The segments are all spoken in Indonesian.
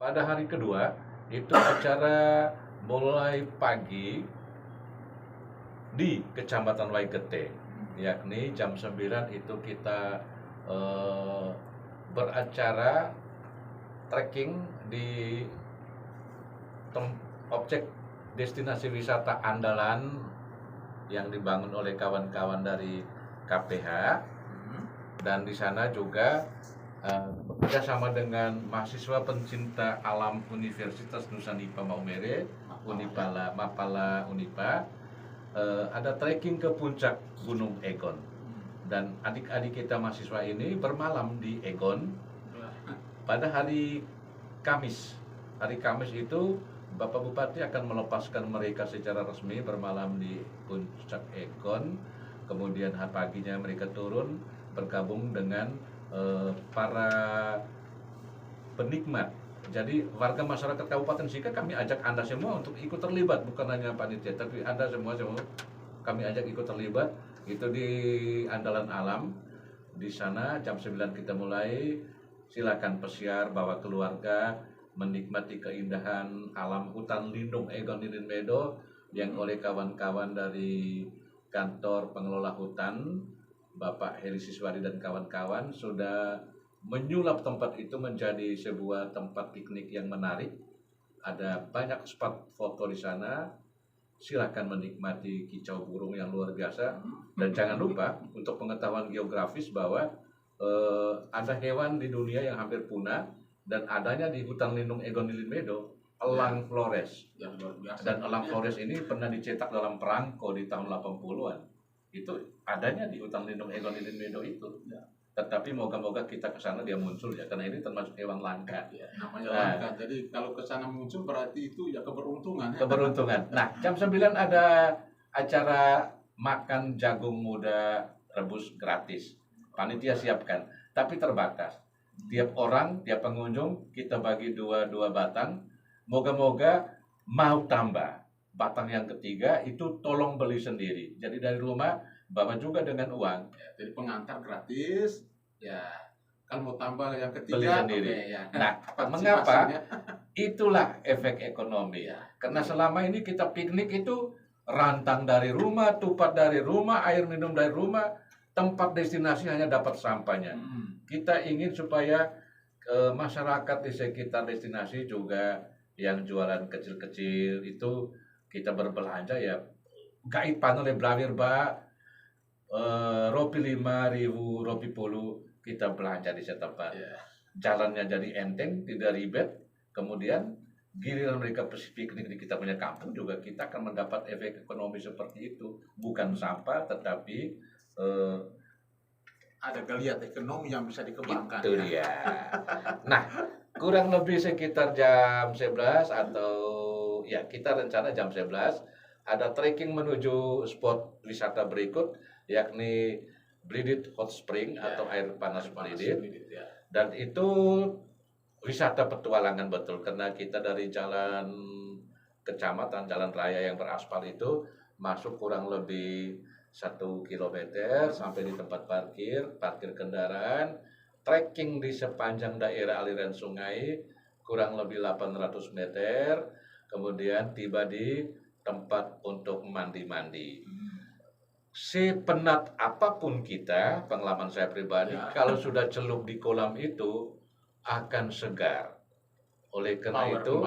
pada hari kedua itu acara mulai pagi di Kecamatan Waigete, yakni jam 9 itu kita eh, beracara trekking di objek destinasi wisata andalan yang dibangun oleh kawan-kawan dari KPH, dan di sana juga bekerja sama dengan mahasiswa pencinta alam Universitas Nusa Nipa Maumere, Unipala, Mapala Unipa, ada trekking ke puncak Gunung Egon. Dan adik-adik kita mahasiswa ini bermalam di Egon pada hari Kamis. Hari Kamis itu Bapak Bupati akan melepaskan mereka secara resmi bermalam di puncak Egon. Kemudian paginya mereka turun bergabung dengan para penikmat. Jadi warga masyarakat Kabupaten Sika kami ajak Anda semua untuk ikut terlibat, bukan hanya panitia, tapi Anda semua kami ajak ikut terlibat. Itu di Andalan Alam. Di sana jam 9 kita mulai. Silakan pesiar bawa keluarga menikmati keindahan alam hutan lindung Egon Ilin Medo yang oleh kawan-kawan dari kantor pengelola hutan Bapak Heri Siswadi dan kawan-kawan sudah menyulap tempat itu menjadi sebuah tempat piknik yang menarik. Ada banyak spot foto di sana. Silakan menikmati kicau burung yang luar biasa. Dan jangan lupa untuk pengetahuan geografis bahwa ada hewan di dunia yang hampir punah dan adanya di hutan lindung Egon Ilin Medo, elang Flores. Dan elang Flores ini pernah dicetak dalam perangko di tahun 80-an. Itu adanya di hutan lindung Egon Ilin Medo itu. Tetapi moga-moga kita ke sana dia muncul ya, karena ini termasuk hewan langka. Ya, namanya langka. Jadi kalau ke sana muncul berarti itu ya keberuntungan. Ya? Keberuntungan. Nah, jam 9 ada acara makan jagung muda rebus gratis. Panitia siapkan, tapi terbatas. Tiap orang, tiap pengunjung kita bagi dua batang. Moga-moga mau tambah. Batang yang ketiga itu tolong beli sendiri. Jadi dari rumah bawa juga dengan uang. Ya, jadi pengantar gratis. Ya, kalau mau tambah yang ketiga beli sendiri. Okay, ya. Nah, mengapa? Itulah efek ekonomi ya. Karena selama ini kita piknik itu rantang dari rumah, tupat dari rumah, air minum dari rumah, tempat destinasi hanya dapat sampahnya. Kita ingin supaya masyarakat di sekitar destinasi juga yang jualan kecil-kecil itu kita berbelanja ya gait panole blawir ba ropi 5.000 ropi 10 kita belanja di setempat. Jalannya jadi enteng, tidak ribet. Kemudian giliran mereka piknik di kita punya kampung juga kita akan mendapat efek ekonomi seperti itu. Bukan sampah tetapi ada geliat ekonomi yang bisa dikembangkan. Itu dia. Nah, kurang lebih sekitar jam 11 atau ya kita rencana jam 11 ada trekking menuju spot wisata berikut yakni Bridit Hot Spring atau air panas Bridit. Ya. Dan itu wisata petualangan betul karena kita dari jalan kecamatan, jalan raya yang beraspal itu masuk kurang lebih 1 kilometer sampai di tempat parkir kendaraan, trekking di sepanjang daerah aliran sungai kurang lebih 800 meter, kemudian tiba di tempat untuk mandi-mandi. Sepenat apapun kita, pengalaman saya pribadi, kalau sudah celup di kolam itu akan segar. Oleh karena itu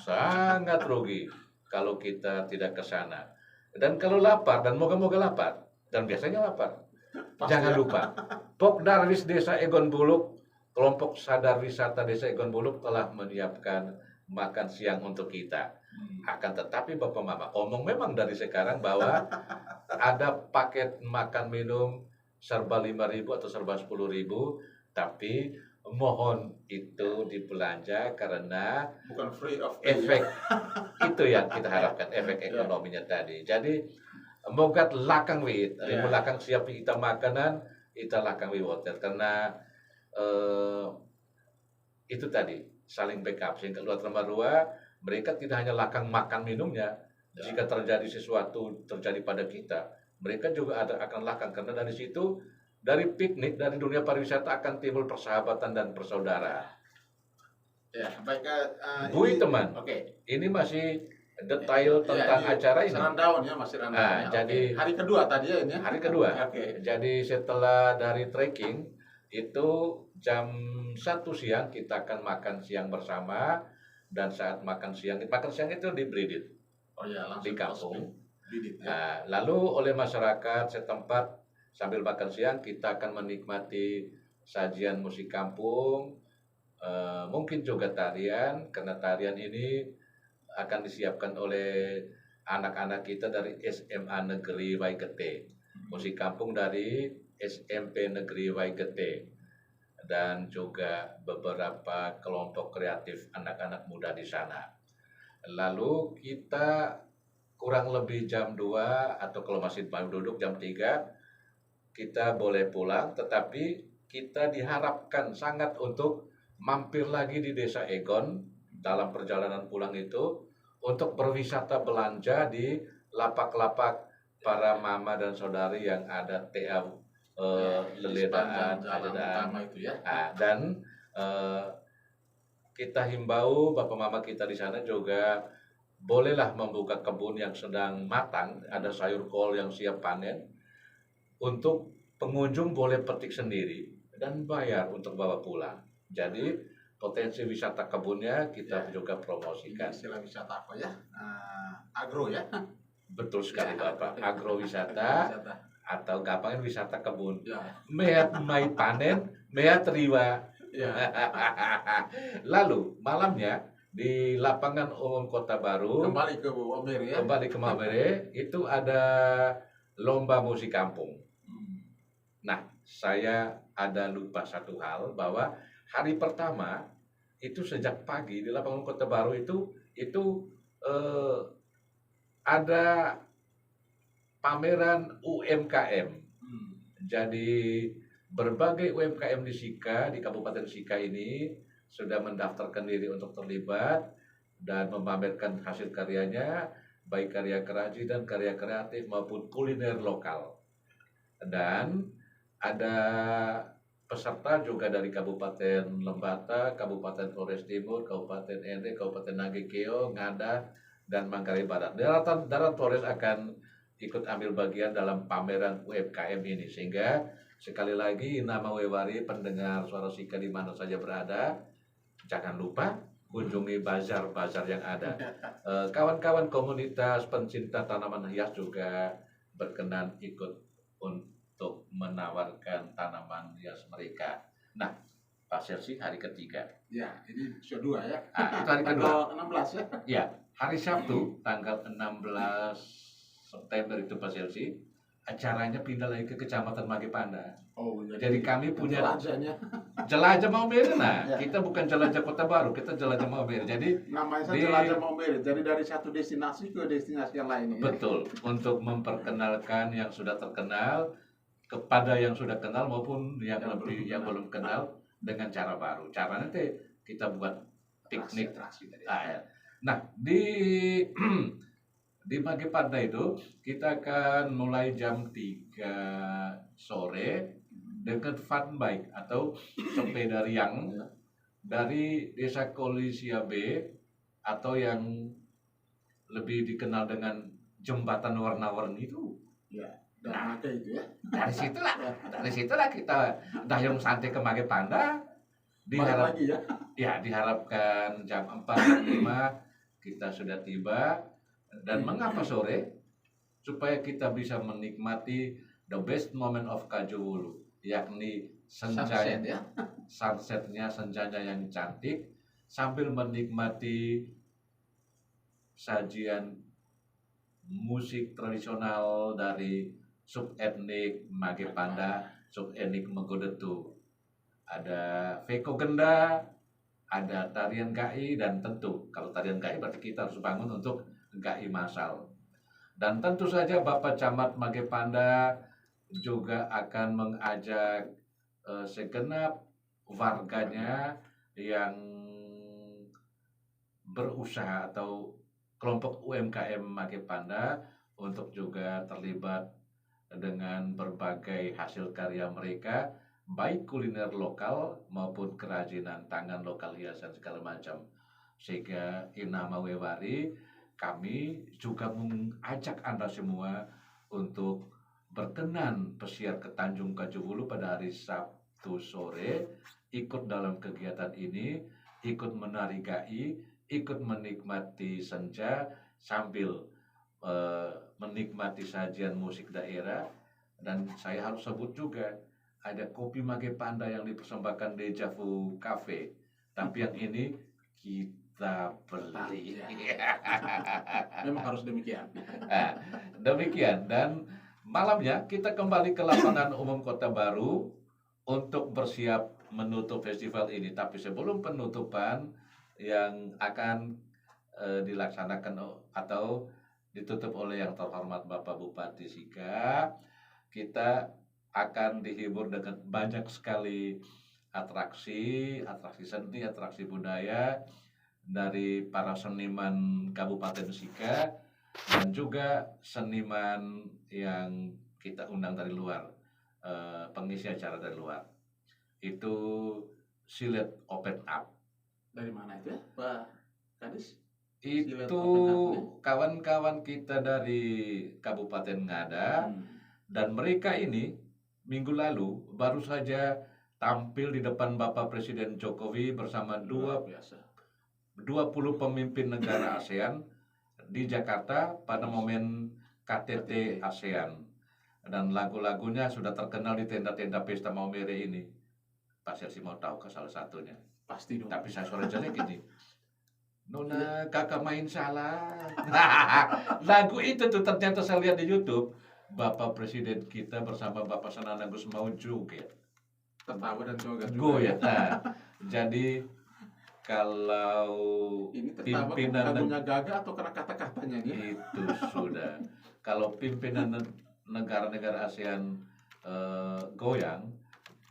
sangat rugi kalau kita tidak ke sana. Dan kalau lapar, dan moga-moga lapar, dan biasanya lapar, jangan lupa Pokdarwis Desa Egon Buluk, kelompok sadar wisata Desa Egon Buluk telah menyiapkan makan siang untuk kita. Akan tetapi Bapak Mama, omong memang dari sekarang bahwa ada paket makan minum serba 5.000 atau serba 10.000, tapi mohon itu dibelanja karena bukan free of efek itu yang kita harapkan, efek ekonominya tadi. Jadi mogat lakang wit, belakang siap kita makanan, kita lakang wit hotel karena itu tadi saling backup sehingga luar termarua mereka tidak hanya lakang makan minumnya, jika terjadi sesuatu terjadi pada kita, mereka juga akan lakang karena dari situ, dari piknik, dari dunia pariwisata akan timbul persahabatan dan persaudaraan. Ya, baik. Bui teman, Oke. ini masih detail tentang ini acara ini. rundown ya, masih rundown Nah, ya. jadi Oke. Hari kedua tadi ya ini. Ya? hari kedua. Oke. Jadi setelah dari trekking itu jam 1 siang kita akan makan siang bersama, dan saat makan siang itu di Bridit, Oh ya, langsung di kampung. Bidit ya. Nah, lalu oleh masyarakat setempat sambil makan siang kita akan menikmati sajian musik kampung, mungkin juga tarian, karena tarian ini akan disiapkan oleh anak-anak kita dari SMA Negeri Waigete, musik kampung dari SMP Negeri Waigete, dan juga beberapa kelompok kreatif anak-anak muda di sana. Lalu kita kurang lebih jam 2 atau kalau masih mau duduk jam 3 kita boleh pulang, tetapi kita diharapkan sangat untuk mampir lagi di Desa Egon dalam perjalanan pulang itu untuk berwisata belanja di lapak-lapak para mama dan saudari yang ada TA Leledaan, jalan utama itu ya. dan kita himbau bapak mama kita di sana juga bolehlah membuka kebun yang sedang matang, ada sayur kol yang siap panen. Untuk pengunjung boleh petik sendiri dan bayar untuk bawa pulang. Jadi potensi wisata kebunnya kita juga promosikan. Istilah wisata apa ya? Agro ya. Betul sekali Bapak, agrowisata atau gampangnya wisata kebun. Ya. Mehat mai panen, mehat riwa. Ya. Lalu malamnya di lapangan umum Kota Baru, kembali ke Maumere ya. Kembali ke Maumere itu ada lomba musik kampung. Nah, saya ada lupa satu hal, bahwa hari pertama itu sejak pagi di lapangan Kota Baru itu ada pameran UMKM. Jadi berbagai UMKM di Sika, di Kabupaten Sika ini sudah mendaftarkan diri untuk terlibat dan memamerkan hasil karyanya, baik karya kerajinan, karya kreatif maupun kuliner lokal. Dan ada peserta juga dari Kabupaten Lembata, Kabupaten Flores Timur, Kabupaten Ende, Kabupaten Nagekeo, Ngada, dan Manggarai Barat. Daratan Flores akan ikut ambil bagian dalam pameran UMKM ini, sehingga sekali lagi nama Wewari pendengar Suara Sika di mana saja berada, jangan lupa kunjungi bazar-bazar yang ada. Kawan-kawan komunitas pencinta tanaman hias juga berkenan ikut untuk menawarkan tanaman hias mereka. Nah, Pak Selsi hari ketiga. Ya, ini episode 2 ya. Itu hari kedua. Tanggal 16 ya. Ya, hari Sabtu tanggal 16 September itu Pak Selsi, acaranya pindah lagi ke Kecamatan Magepanda. Oh, Jadi kami punya jelajah Maumere. Nah, ya. kita bukan jelajah Kota Baru, kita jelajah Maumere. Jadi namanya jelajah Maumere. Jadi dari satu destinasi ke destinasi yang lain. Betul, untuk memperkenalkan yang sudah terkenal kepada yang sudah kenal maupun yang belum kenal dengan cara baru. Caranya kita buat piknik. Nah, di Magepanda itu kita akan mulai jam 3 sore dengan fun bike atau sepeda riang dari Desa Kolisia B, atau yang lebih dikenal dengan jembatan warna-warni itu. Ya, dan itu ya. Dari situlah kita dayung santai ke Magepanda. Diharapkan jam 4.5 kita sudah tiba. Dan mengapa sore? Supaya kita bisa menikmati the best moment of Kajowulu, yakni sunsetnya, senjanya yang cantik, sambil menikmati sajian musik tradisional dari subetnik Magepanda, subetnik Megodetu. Ada Veko Genda, ada tarian gai, dan tentu kalau tarian gai berarti kita harus bangun untuk gai masal. Dan tentu saja Bapak Camat Magepanda juga akan mengajak segenap warganya yang berusaha atau kelompok UMKM Magepanda untuk juga terlibat dengan berbagai hasil karya mereka baik kuliner lokal maupun kerajinan tangan lokal, hiasan segala macam. Sehingga Inama Wewari, kami juga mengajak Anda semua untuk berkenan pesiar ke Tanjung Kajuvulu pada hari Sabtu sore, ikut dalam kegiatan ini, ikut menari gai, ikut menikmati senja sambil menikmati sajian musik daerah. Dan saya harus sebut juga ada kopi Mage Panda yang dipersembahkan Deja Vu Cafe, tapi yang ini kita beli. Memang harus demikian. Nah, demikian, dan malamnya kita kembali ke lapangan umum Kota Baru untuk bersiap menutup festival ini. Tapi sebelum penutupan yang akan dilaksanakan atau ditutup oleh yang terhormat Bapak Bupati Sika, kita akan dihibur dengan banyak sekali atraksi seni, atraksi budaya dari para seniman Kabupaten Sika dan juga seniman yang kita undang dari luar, pengisi acara dari luar. Itu Silet Open Up. Dari mana itu ya, Pak Kadis? Itu kawan-kawan kita dari Kabupaten Ngada, dan mereka ini minggu lalu baru saja tampil di depan Bapak Presiden Jokowi bersama 20 pemimpin negara ASEAN di Jakarta pada momen KTT ASEAN. Dan lagu-lagunya sudah terkenal di tenda-tenda pesta Maumere ini. Pak Selsi mau tahu ke salah satunya? Pasti dong. Tapi saya suara jelek ini. Nona kakak main salah. Lagu itu tuh ternyata saya lihat di YouTube. Bapak Presiden kita bersama Bapak Sanana Gus mau joget, Tertawa dan joget. Goyat. Nah, jadi kalau ini tertawa lagunya Gaga atau karena kata-katanya nih? Itu sudah. Kalau pimpinan negara-negara ASEAN goyang,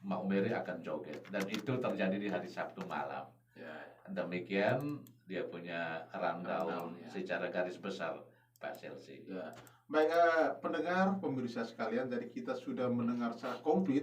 Maumere akan joget, dan itu terjadi di hari Sabtu malam. Ya. Demikian dia punya rundown ya, secara garis besar, Pak Selsi. Ya. Baik, pendengar, pemirsa sekalian, jadi kita sudah mendengar secara komplit